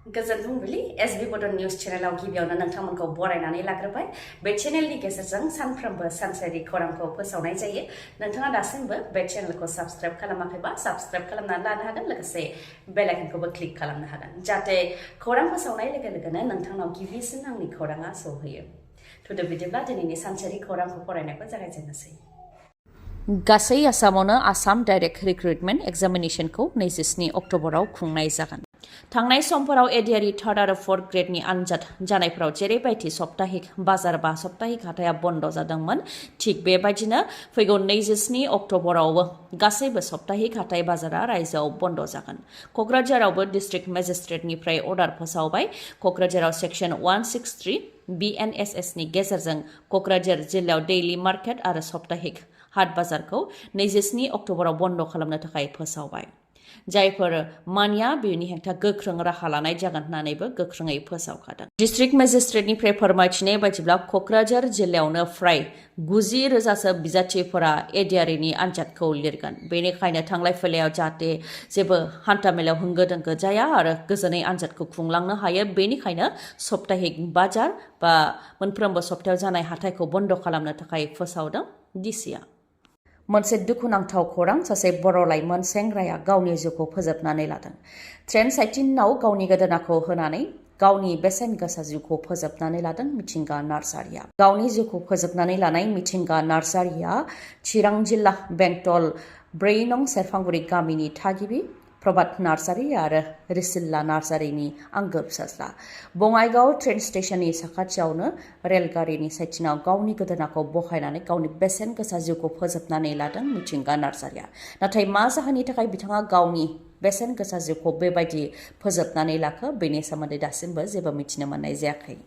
गोजोन फुंबिलि एसबि बड निउज चेनेलाव गिबियावनो नोंथांमोनखौ बरायनानै लाग्रोबाय बे चेनेलनि गेजेरजों सानफ्रोमबो सानसेयारि खौरांखौ फोसावनाय जायो नोंथाङा दासिमबो बे चेनेलखौ साबस्क्राइब खालामाखैबा साबस्क्राइब खालामनानै लानो हागोन लोगोसे बेल आइकनखौबो क्लिक खालामनो हागोन जाहाथे खौरां फोसावनाय लोगो लोगोनो नोंथांनाव गिबिसिन आंनि खौराङा सौहैयो थुदो बिदिब्ला दिनैनि सानसेयारि खौरांखौ फरायनायखौ जागायजेननोसै गासै आसामावनो आसाम डाइरेक्ट रिक्रुटमेन्ट एग्जामिनेशनखौ 27 अक्ट'बराव खुंनाय जागोन थांनाय समफोराव एडिआरइ थार्ड आरो फोर्थ ग्रेडनि आनजाद जानायफोराव जेरैबायदि सप्ताहिक बाजार बा सप्ताहिक हाथाया बन्द जादोंमोन थिग बेबायदिनो फैगौ 27 अक्ट'बरावबो गासैबो सप्ताहिक हाथाय बाजारा रायजोआव बन्द जागोन क'क्राझारावबो डिस्ट्रिक्ट मेजिस्ट्रेटनिफ्राय अर्डार फोसावबाय क'क्राझाराव सेक्सन 163 BNSS नि गेजेरजों क'क्राझार जिल्लायाव दैलि मार्केट आरो सप्ताहिक हाट बाजारखौ 27 अक्ट'बराव बन्द खालामनो थाखाय फोसावबाय जायफोर मानिया बेनि हेंथा गोख्रों राहा लानाय जागोन होननानैबो गोख्रोङै फोसावखादों डिस्ट्रिक्ट मेजिस्ट्रेटनिफ्राय फोरमायथिनाय बायदिब्ला क'क्राझार जिल्लायावनो फ्राय 90,000सो बिजाथिफोरा एडिआरइनि आनजादखौ लिरगोन बेनिखायनो थांलाय फैलायाव जाहाथे जेबो हान्थामेलायाव होंगो दोंगो जाया आरो गोजोनै आनजादखौ खुंलांनो हायो बेनिखायनो सप्ताहिक बाजार बा मोनफ्रोमबो सप्तायाव जानाय हाथायखौ बन्द खालामनो थाखाय फोसावदों डिसिआ मोनसे दुखुनांथाव खौरां सासे बर' लाइमोन सेंग्राया गावनि जिउखौ फोजोबनानै लादों ट्रेन साइटिनाव गावनि गोदोनाखौ होनानै गावनि बेसेन गोसा जिउखौ फोजोबनानै लादों मिथिंगा नार्जारिया गावनि जिउखौ फोजोबनानै लानाय मिथिंगा नार्जारिया चिरां जिल्ला बेंटल 4 नं सेरफांगुरि गामिनि थागिबि प्रमाद नार्जारि आरो रिसिल्ला नार्जारिनि आंगो फिसाज्ला बङाइगाव ट्रेन स्टेशननि साखाथियावनो रेलगारिनि साइटिनाव गावनि गोदोनाखौ बहायनानै गावनि बेसेन गोसा जिउखौ फोजोबनानै लादों मिथिंगा नार्जारिया नाथाय मा जाहोननि थाखाय बिथाङा गावनि बेसेन गोसा जिउखौ बेबायदि फोजोबनानै लाखो बेनि सोमोन्दै दासिमबो जेबो मिथिनो मोननाय जायाखै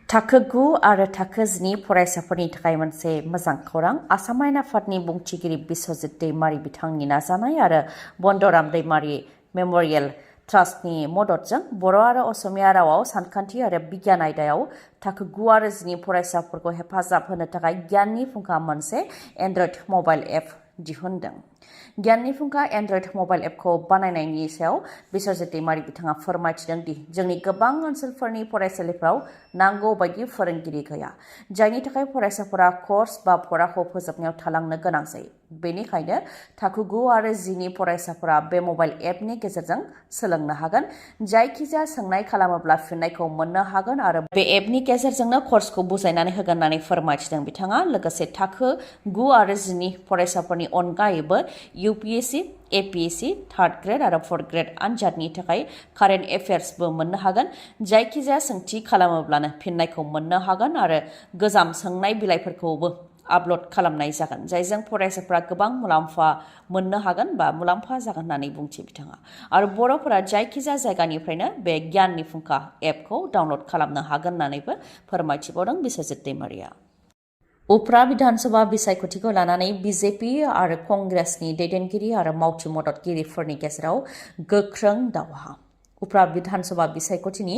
थाखो 9 आरो थाखो 10 फरायसाफोरनि थाखाय मोनसे मोजां खौरां आसाम आयेन आफादनि बुंथिगिरि बिस्वजित दैमारि बिथांनि नाजानाय आरो बन्दराम दैमारि मेम'रियेल ट्रास्टनि मददजों बर' आरो असमिया रावाव सानखान्थि आरो बिगियान आयदायाव थाखो 9 आरो 10 फरायसाफोरखौ हेफाजाब होनो थाखाय गियाननि फुंखा मोनसे एन्ड्रइड मबाइल एप दिहुनदों गियाननि फुंखा एन्ड्रइड मबाइल एपखौ बानायनायनि सायाव बिस्वजित दैमारि बिथाङा फोरमायथिदों दि जोंनि गोबां ओनसोलफोरनि फरायसालिफोराव नांगौ बायदि फोरोंगिरि गैया जायनि थाखाय फरायसाफोरा कर्स बा फराखौ फोजोबनायाव थालांनो गोनां जायो बेनिखायनो थाखो 9 आरो 10 फरायसाफोरा बे मबाइल एपनि गेजेरजों सोलोंनो हागोन जायखिजाया सोंनाय खालामोब्ला फिननायखौ मोननो हागोन आरो बे एपनि गेजेरजोंनो कर्सखौ बुजायनानै होगोन होननानै फोरमायथिदों बिथाङा लोगोसे थाखो 9 आरो 10 फरायसाफोरनि अनगायैबो UPSC, APSC, थार्ड ग्रेड आरो फोर्थ ग्रेड आनजादनि थाखाय कारेन्ट एफेयार्सबो मोननो हागोन जायखिजाया सोंथि खालामोब्लानो फिननायखौ मोननो हागोन आरो गोजाम सोंनाय बिलाइफोरखौबो आपल'ड खालामनाय जागोन जायजों फरायसाफोरा गोबां मुलाम्फा मोननो हागोन बा मुलाम्फा जागोन होननानै बुंथि बिथाङा आरो बर'फोरा जायखिजाया जायगानिफ्रायनो बे गियाननि फुंखा एपखौ डाउनल'ड खालामनो हागोन होननानैबो फोरमायथिबावदों बिस्वजित दैमारिया उफ्रा बिधानसभा बिसायख'थिखौ लानानै बिजेपि आरो कंग्रेसनि दैदेनगिरि आरो मावथि मददगिरिफोरनि गेजेराव गोख्रों दावहा उफ्रा बिधानसभा बिसायख'थिनि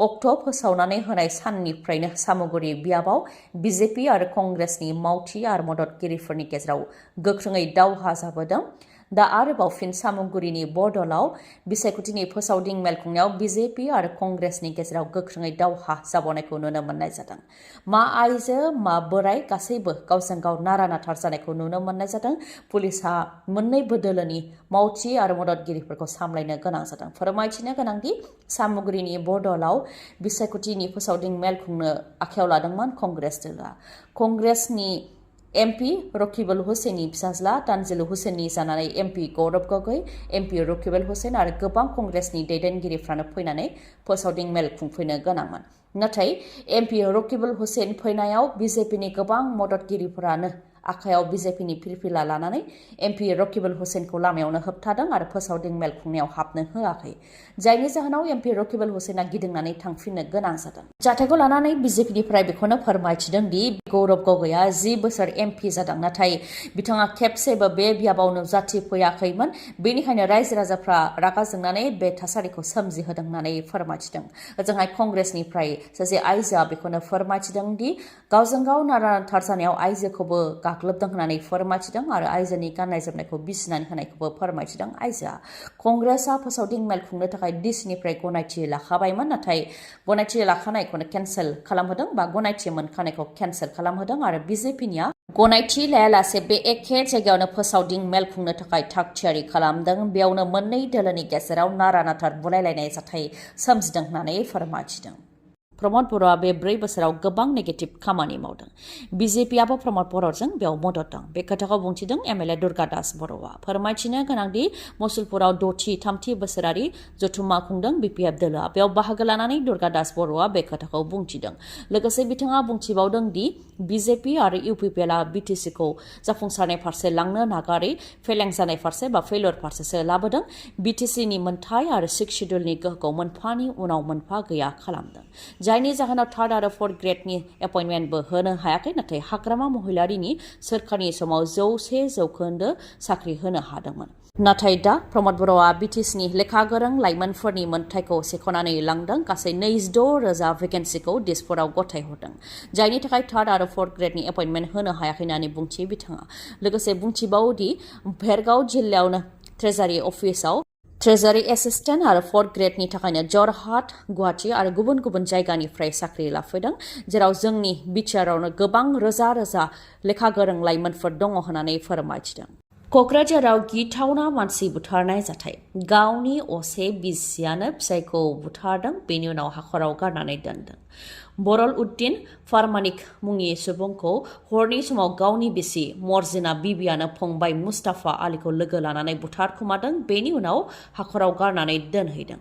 अक्ट' फोसावनानै होनाय साननिफ्रायनो सामुगुरि बियाबाव बिजेपि आरो कंग्रेसनि मावथि आरो मददगिरिफोरनि गेजेराव गोख्रोङै दावहा जाबोदों दा आरोबाव फिन सामुगुरिनि बड'लाव बिसायख'थिनि फोसावदिं मेल खुंनायाव बिजेपि आरो कंग्रेसनि गेजेराव गोख्रोङै दावहा जाबावनायखौ नुनो मोननाय जादों मा आइजो मा बोराय गासैबो गावजों गाव नारा नाथार जानायखौ नुनो मोननाय जादों पुलिसआ मोन्नैबो दोलोनि मावथि आरो मददगिरिफोरखौ सामलायनो गोनां जादों फोरमायथिनो गोनांदि सामुगुरिनि बड'लाव बिसायख'थिनि फोसावदिं मेल खुंनो आखायाव लादोंमोन कंग्रेस दोलोआ कंग्रेसनि MP रकिबुल हुसैननि फिसाज्ला तानजिल हुसैननि जानानै MP गौरब गगৈ MP रकिबुल हुसैन आरो गोबां कंग्रेसनि दैदेनगिरिफ्रानो फैनानै फोसावदिं मेल खुंफैनो गोनांमोन नाथाय MP रकिबुल हुसैन फैनायाव बिजेपिनि गोबां मददगिरिफोरानो आखायाव बिजेपिनि फिरफिला लानानै MP रकिबुल हुसैनखौ लामायावनो होबथादों आरो फोसावदिं मेल खुंनायाव हाबनो होआखै जायनि जाहोनाव MP रकिबुल हुसैना गिदिंनानै थांफिननो गोनां जादों जाथायखौ लानानै बिजेपिनिफ्राय बेखौनो फोरमायथिदों दि गौरब गगैआ 10 बोसोर MP जादों नाथाय बिथाङा खेबसेबो बे बियाबाव नुजाथिफैयाखैमोन बेनिखायनो रायजो राजाफ्रा रागा जोंनानै बे थासारिखौ सोमजिहोदों होननानै फोरमायथिदों ओजोंहाय कंग्रेसनिफ्राय सासे आइजोआ बेखौनो फोरमायथिदों दि गावजों गाव नारा नाथार जानायाव आइजोखौबो गाग्लोबदों होननानै फोरमायथिदों आरो आइजोनि गाननाय जोमनायखौ बिसिनानै होनायखौबो फोरमायथिदों आइजोआ कंग्रेसआ फोसावदिं मेल खुंनो थाखाय डिसिनिफ्राय गनायथि लाखाबायमोन नाथाय गनायथि लाखानायखौनो केन्सेल खालामहोदों बा गनायथि मोनखानायखौ केन्सेल खालामहोदों आरो बिजेपिनिया गनायथि लायालासे बे एखे जायगायावनो फोसावदिं मेल खुंनो थाखाय थाग थियारि खालामदों बेयावनो मोननै दोलोनि गेजेराव नारा नाथार बुलायलायनाय जाथाय सोमजिदों होननानै फोरमायथिदों प्रमद बर'आ बे 4 बोसोराव गोबां नेगेटिभ खामानि मावदों बिजेपिआबो प्रमद बर'जों बेयाव मदद दं बे खोथाखौ बुंथिदों एमएलए दुर्गा दास बर'आ फोरमायथिनो गोनांदि मुसलपुराव 6थि बोसोरारि जथुम्मा खुंदों बिपिएफ दोलोआ बेयाव बाहागो लानानै दुर्गा दास बर'आ बे खोथाखौ बुंथिदों लोगोसे बिथाङा बुंथिबावदों दि बिजेपि आरो इउपिपिएलआ बिटिसिखौ जाफुंसारनाय फारसे लांनो नागारै फेलें जानाय फारसे बा फेलर फारसेसो लाबोदों बिटिसिनि मोनथाय आरो 6 शेड्युलनि गोहोखौ मोनफानि उनाव मोनफा गैया खालामदों जायनि जाहोनाव 3rd आरो 4th ग्रेडनि एपइन्टमेन्टबो होनो हायाखै नाथाय हाग्रामा महिलारिनि सोरखारनि समाव 100% साख्रि होनो हादोंमोन नाथाय दा प्रमद बर'आ बिटिसिनि लेखा गोरों लाइमोनफोरनि मोनथायखौ सेख'नानै लांदों गासै 26,000 भेकेन्सिखौ दिसपुराव गथायहरदों जायनि थाखाय 3rd आरो 4th ग्रेडनि एपइन्टमेन्ट होनो हायाखै होननानै बुंथियो बिथाङा लोगोसे बुंथिबावोदि भेरगाव जिल्लायावनो ट्रेजारि अफिसाव ट्रेजारि एसिस्टेन्ट आरो 4th ग्रेडनि थाखायनो जरहाट गुवाहाटी आरो गुबुन गुबुन जायगानिफ्राय साख्रि लाफैदों जेराव जोंनि बिटिआरआवनो गोबां रोजा लेखा गोरों लाइमोनफोर दङ होननानै फोरमायथिदों क'क्राझाराव गिथावना मानसि बुथारनाय जाथाय गावनि असे बिसियानो फिसायखौ बुथारदों बेनि उनाव हाखराव गारनानै दोनदों बरलउद्दिन फारमानिक मुंनि सुबुंखौ हरनि समाव गावनि बिसि मर्जिना बिबियानो फंबाय मुस्ताफा आलीखौ लोगो लानानै बुथारखुमादों बेनि उनाव हाखराव गारनानै दोनहैदों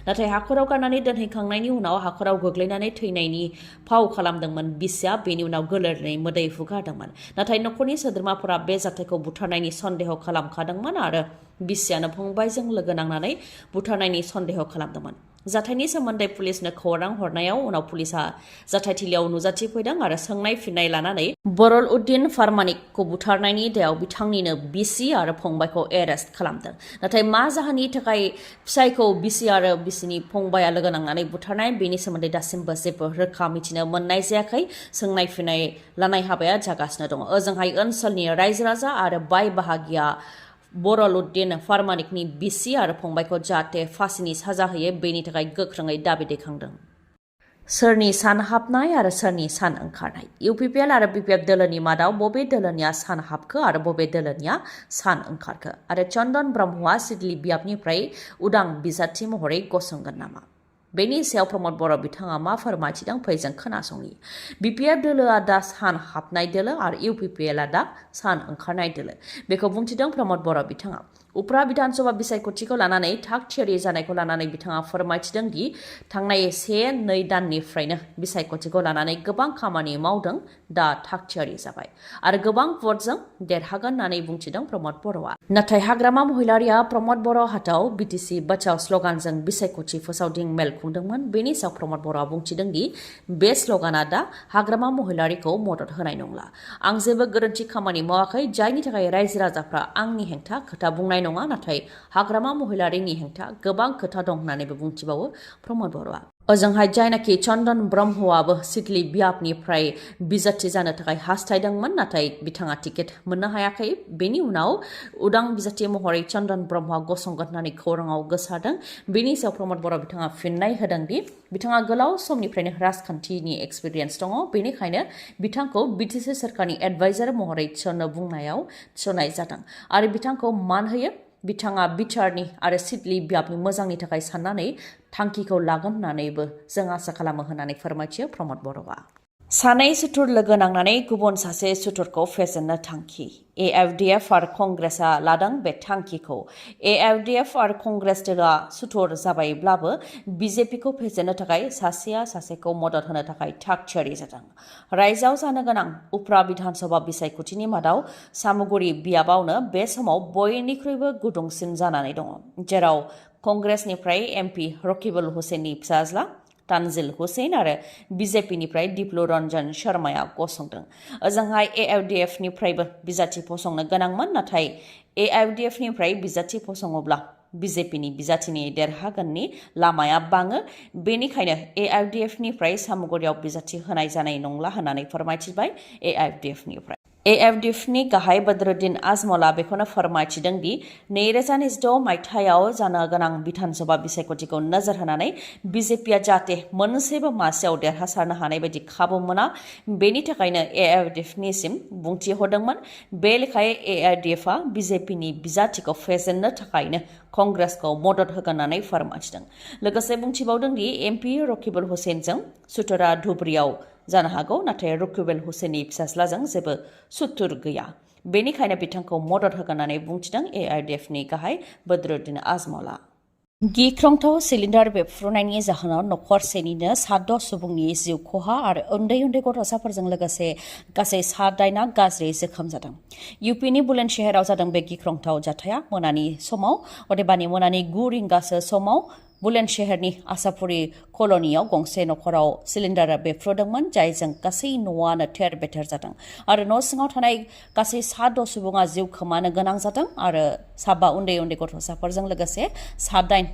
नाथाय हाखराव गारनानै दोनहैखांनायनि उनाव हाखराव गोग्लैनानै थैनायनि फाव खालामदोंमोन बिसिया बेनि उनाव गोलोरै मोदै हुगारदोंमोन नाथाय नखरनि सोद्रोमाफोरा बे जाथायखौ बुथारनायनि सन्देह खालामखादोंमोन आरो बिसियानो फंबायजों लोगो नांनानै बुथारनायनि सन्देह खालामदोंमोन जाथायनि सोमोन्दै पुलिसनो खौरां हरनायाव उनाव पुलिसा जाथायथिलियाव नुजाथिफैदों आरो सोंनाय फिननाय लानानै बरलउद्दिन फारमानिकखौ बुथारनायनि दायाव बिथांनिनो बिसि आरो फंबायखौ एरेस्ट खालामदों नाथाय मा जाहोननि थाखाय फिसायखौ बिसि आरो बिसिनि फंबाया लोगो नांनानै बुथारनाय बेनि सोमोन्दै दासिमबो जेबो रोखा मिथिनो मोननाय जायाखै सोंनाय फिननाय लानाय हाबाया जागासिनो दङ ओजोंहाय ओनसोलनि रायजो राजा आरो बाय बाहागिया बरलउद्दिन फारमानिकनि बिसि आरो फंबायखौ जाहाथे फासिनि साजा होयो बेनि थाखाय गोख्रोङै दाबि दैखांदों सोरनि सान हाबनाय आरो सोरनि सान ओंखारनाय इउपिपिएल आरो बिपिएफ दोलोनि मादाव बबे दोलोनिया सान हाबखो आरो बबे दोलोनिया सान ओंखारखो आरो चन्दन ब्रह्मआ सिडली बियाबनिफ्राय उदां बिजाथि महरै गसंगोन नामा बेनि सायाव प्रमद बर' बिथाङा मा फोरमायथिदों फै जों खोनासंनि बिपिएफ दोलोआ दा सान हाबनाय दोलो आरो इउपिपिएलआ दा सान ओंखारनाय दोलो बेखौ बुंथिदों प्रमद बर' बिथाङा उप्रा विधानसभा बिसायख'थिखौ लानानै थाग थियारि जानायखौ लानानै बिथाङा फोरमायथिदों दि थांनाय 1-2 दाननिफ्रायनो बिसायख'थिखौ लानानै गोबां खामानि मावदों दा थाग थियारि जाबाय आरो गोबां भटजों देरहागोन होननानै बुंथिदों प्रमद बर'आ नाथाय हाग्रामा महिलारिया प्रमद बर' हाथाव बिटिसि बचाव स्लगानजों बिसायख'थि फोसावदिं मेल खुंदोंमोन बेनि सायाव प्रमद बर'आ बुंथिदों दि बे स्लगाना दा हाग्रामा महिलारिखौ मदद होनाय नंला आं जेबो गोरोन्थि खामानि मावाखै जायनि थाखाय रायजो राजाफ्रा आंनि हेंथा खोथा बुंनाय नङा नाथाय हाग्रामा महिलारिनि हेंथा गोबां खोथा दं होननानैबो बुंथिबावो प्रमद बर'आ ओजोंहाय जायनाखि चन्दन ब्रह्मआबो सिडली बियाबनिफ्राय बिजाथि जानो थाखाय हास्थायदोंमोन नाथाय बिथाङा टिकेट मोननो हायाखै बेनि उनाव उदां बिजाथि महरै चन्दन ब्रह्मआ गसंगोन होननानै खौराङाव गोसारदों बेनि सायाव प्रमद बर' बिथाङा फिननाय होदों दि बिथाङा गोलाव समनिफ्रायनो राजखान्थिनि एक्सपिरियेन्स दङ बेनिखायनो बिथांखौ बिटिसि सोरखारनि एडभाइजार महरै थिसननो बुंनायाव थिसननाय जादों आरो बिथांखौ मान होयो बिथाङा बिटिआरनि आरो सिडली बियाबनि मोजांनि थाखाय साननानै थांखिखौ लागोन होननानैबो जों आसा खालामो होननानै फोरमायथियो प्रमद बर'आ सानै सुथुर लोगो नांनानै गुबुन सासे सुथुरखौ फेजेननो थांखि एआइडिएफ आरो कंग्रेसआ लादों बे थांखिखौ एआइडिएफ आरो कंग्रेस दोलोआ सुथुर जाबायब्लाबो बिजेपिखौ फेजेननो थाखाय सासेया सासेखौ मदद होनो थाखाय थाग थियारि जादों रायजोआव जानो गोनां उप्रा विधानसभा बिसायख'थिनि मादाव सामुगुरि बियाबावनो बे समाव बयनिख्रुइबो गुदुंसिन जानानै दङ जेराव कंग्रेसनिफ्राय एमपि रकिबुल हुसेननि फिसाज्ला तानजिल हुसैन आरो बिजेपिनिफ्राय दिप्लु रन्जन शर्माया गसंदों ओजोंहाय एआइडिएफनिफ्रायबो बिजाथि फसंनो गोनांमोन नाथाय एआइडिएफनिफ्राय बिजाथि फसङोब्ला बिजेपिनि बिजाथिनि देरहागोननि लामाया बाङो बेनिखायनो एआइडिएफनिफ्राय सामुगुरियाव बिजाथि होनाय जानाय नंला होननानै फोरमायथिबाय एआइडिएफनिफ्राय AFDFनि गाहाय बदरुद्दीन आजमला बेखौनो फोरमायथिदों दि 2026 मायथाइयाव जानो गोनां बिधानसभा बिसायख'थिखौ नोजोर होनानै बिजेपिया जाहाथे मोनसेबो मासियाव देरहासारनो हानाय बायदि खाबु मोना बेनि थाखायनो AFDFनिसिम बुंथि हरदोंमोन। बे लेखायै AFDFआ बिजेपिनि बिजाथिखौ फेजेननो थाखायनो कंग्रेसखौ मदद होगोन होननानै फोरमायथिदों। लोगोसे बुंथिबावदों दि MP रकिबुल हुसैनजों सुथुरा धुबुरीयाव जानो हागौ, नाथाय रकिबुल हुसैननि फिसाज्लाजों जेबो सुथुर गैया। बेनिखायनो बिथांखौ मदद होगोन होननानै बुंथिदों AFDFनि गाहाय बदरुद्दीन आजमला। गिख्रंथाव सिलिन्डार बेफ्रुनायनि जाहोनाव नखरसेनिनो 7 सुबुंनि जिउ खहा आरो उन्दै उन्दै गथ'साफोरजों लोगोसे गासै 7 गाज्रि जोखोम जादों। UPनि बुलेन्ड शहराव जादों बे गिख्रंथाव जाथाया मोनानि समाव, अदेबानि मोनानि 9 रिंगासो समाव बुलेन्ड शहरनि आसापुरी कल'नियाव गंसे नखराव सिलिन्डार बेफ्रुदोंमोन, जायजों गासै न'आनो थेर बेथेर जादों आरो न' सिङाव थानाय गासै 7 सुबुङा जिउ खोमानो गोनां जादों आरो साबा उन्दै उन्दै गथ'साफोरजों लोगोसे 7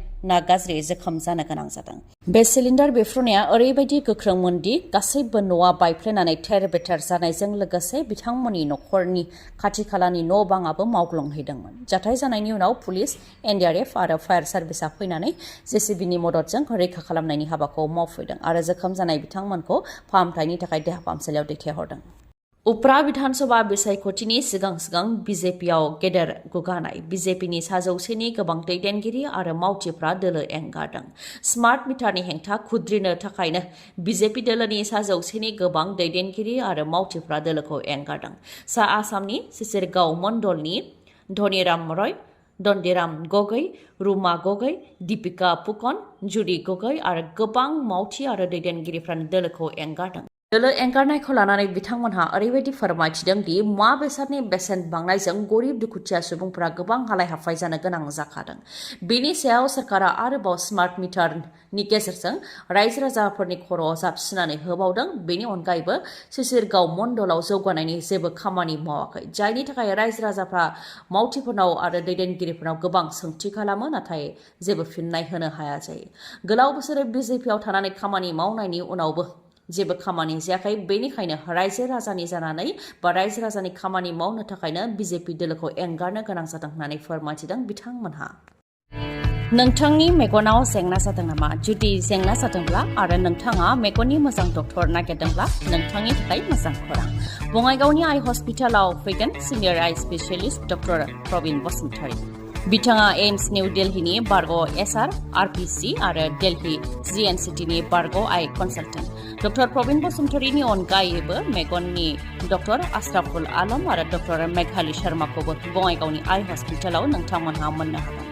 गाज्रि जोखोम जानो गोनां जादों। बे सिलिन्डार बेफ्रुनाया ओरैबायदि गोख्रोंमोन दि गासैबो न'आ बायफ्लेनानै थेर बेथेर जानायजों लोगोसे बिथांमोननि नखरनि खाथि खालानि न' बाङाबो मावग्लुंहैदोंमोन। जाथाय जानायनि उनाव पुलिस, NDRF आरो फायार सार्भिसआ फैनानै JCBनि मददजों रैखा खालामनायनि हाबाखौ मावफैदों आरो जोखोम जानाय बिथांमोनखौ फाहामथायनि थाखाय देहा फाहामसालियाव दैथायहरदों। उप्रा बिधानसभा बिसायख'थिनि सिगां बिजेपियाव गेदेर गुगानाय। बिजेपिनि 100नि गोबां दैदेनगिरि आरो मावथिफ्रा दोलो एंगारदों। स्मार्ट मिटारनि हेंथा खुद्रिनो थाखायनो बिजेपि दोलोनि 100नि गोबां दैदेनगिरि आरो मावथिफ्रा दोलोखौ एंगारदों। सा आसामनि सिसिरगाव मण्डलनि धनीराम रय, दन्दिराम गगৈ, रुमा गगৈ, दीपिका फुकन, जुडी गगৈ आरो गोबां मावथि आरो दैदेनगिरिफ्रानो दोलोखौ एंगारदों। दोलो एंगारनायखौ लानानै बिथांमोनहा ओरैबायदि फोरमायथिदों दि मुवा बेसादनि बेसेन बांनायजों गरिब दुखुथिया सुबुंफोरा गोबां हालाय हाफाय जानो गोनां जाखादों। बेनि सायाव सरकारा आरोबाव स्मार्ट मिटारनि गेजेरजों रायजो राजाफोरनि खर'आव जाबसिननानै होबावदों। बेनि अनगायैबो सिसिरगाव मण्डलाव जौगानायनि जेबो खामानि मावाखै, जायनि थाखाय रायजो राजाफ्रा मावथिफोरनाव आरो दैदेनगिरिफोरनाव गोबां सोंथि खालामो, नाथाय जेबो फिननाय होनो हाया जायो। गोलाव बोसोरै बिजेपियाव थानानै खामानि मावनायनि उनावबो जेबो खामानि जायाखै। बेनिखायनो रायजो राजानि जानानै बा रायजो राजानि खामानि मावनो थाखायनो बिजेपि दोलोखौ एंगारनो गोनां जादों होननानै फोरमायथिदों बिथांमोनहा। नोंथांनि मेगनाव जेंना जादों नामा? जुदि जेंना जादोंब्ला आरो नोंथाङा मेगननि मोजां डक्टर नागिरदोंब्ला नोंथांनि थाखाय मोजां खौरां। बङाइगावनि आइ हस्पिटालाव फैगोन सिनियर आइ स्पेशलिस्ट डक्टर प्रबिन बसुमतारी। बिथाङा एम्स निउ दिल्लीनि बारग' SR, RPC आरो दिल्ली GNCTनि बारग' आइ कनसालटेन्ट। डक्टर प्रबिन बसुमतारीनि अनगायैबो मेगननि डक्टर आशराफुल आलम आरो डक्टर मेघाली शर्माखौबो बङाइगावनि आइ हस्पिटालाव नोंथांमोनहा मोननो हागोन।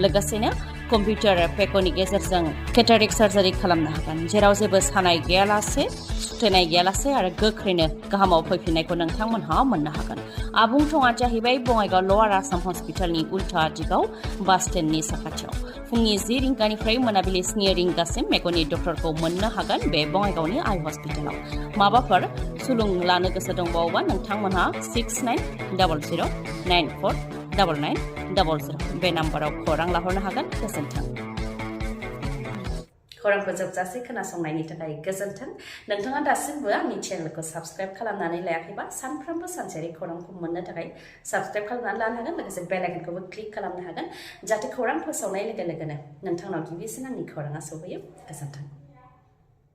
लोगोसेनो कम्पिउटार पेकनि गेजेरजों केटारेक्ट सार्जारि खालामनो हागोन, जेराव जेबो सानाय गैयालासे, सुथेनाय गैयालासे आरो गोख्रैनो गाहामाव फैफिननायखौ नोंथांमोनहा मोननो हागोन। आबुं थङा जाहैबाय बङाइगाव लवार आसाम हस्पिटालनि उल्था दिगाव बास स्टेन्डनि साखाथियाव। फुंनि 10 रिंगानिफ्राय मोनाबिलि 7 रिंगासिम मेगननि डक्टरखौ मोननो हागोन बे बङाइगावनि आइ हस्पिटालाव। माबाफोर सुलुं लानो गोसो दंबावोबा नोंथांमोनहा 6900949900 बे नाम्बाराव खौरां लाहरनो हागोन। गोजोन्थों। खौरांखौ जोबजासे खोनासंनायनि थाखाय गोजोन्थों। नोंथाङा दासिमबो आंनि चेनेलखौ साबस्क्राइब खालामनानै लायाखैबा सानफ्रोमबो सानसेयारि खौरांखौ मोननो थाखाय साबस्क्राइब खालामनानै लानो हागोन। लोगोसे बेल आइकनखौबो क्लिक खालामनो हागोन, जाहाथे खौरां फोसावनाय लोगो लोगोनो नोंथांनाव गिबिसिन आंनि खौराङा सौहैयो। गोजोन्थों।